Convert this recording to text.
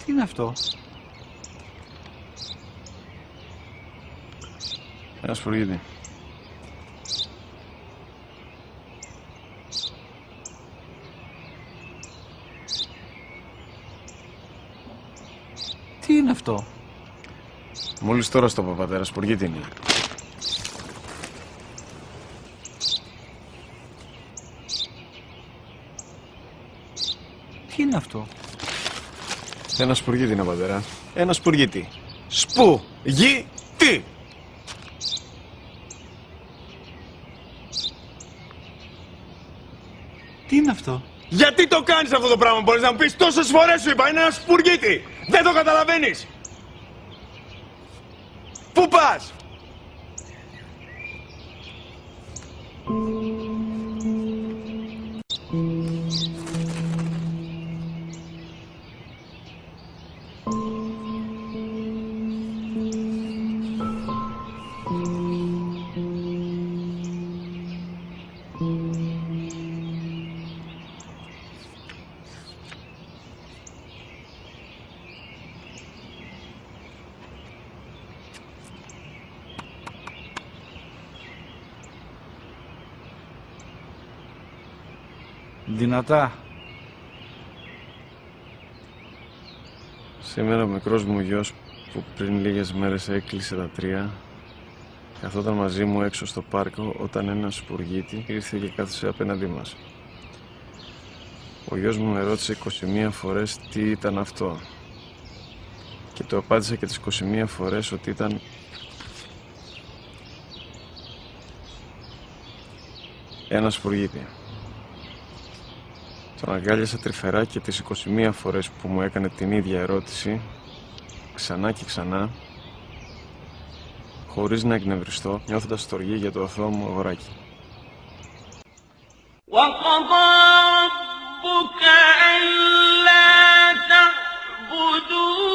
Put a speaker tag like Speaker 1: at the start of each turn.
Speaker 1: Τι είναι αυτό?
Speaker 2: Ένα σπουργίτη.
Speaker 1: Τι είναι αυτό?
Speaker 2: Μόλις τώρα στο είπα, πατέρα, σπουργίτη είναι.
Speaker 1: Τι είναι αυτό?
Speaker 2: Ένα σπουργίτη είναι, πατέρα. Ένα σπουργίτη. Σπου-γι-τι!
Speaker 1: Τι είναι αυτό?
Speaker 2: Γιατί το κάνεις αυτό το πράγμα, μπορείς να μου πεις? Τόσες φορές σου είπα, είναι ένα σπουργίτη! Δεν το καταλαβαίνεις! Πού πας?
Speaker 1: Δυνατά.
Speaker 2: Σήμερα ο μικρός μου γιος που πριν λίγες μέρες έκλεισε τα 3 καθόταν μαζί μου έξω στο πάρκο όταν ένα σπουργίτη ήρθε και κάθισε απέναντί μας. Ο γιος μου με ρώτησε 21 φορές τι ήταν αυτό και το απάντησα και τις 21 φορές ότι ήταν ένα σπουργίτη. Τον αγκάλιασα τρυφερά και τις 21 φορές που μου έκανε την ίδια ερώτηση, ξανά και ξανά, χωρίς να εκνευριστώ, νιώθοντας στοργή για το αθώο μου αγοράκι.
Speaker 3: وَقَضَى رَبُّكَ أَلَّا تَعْبُدُوا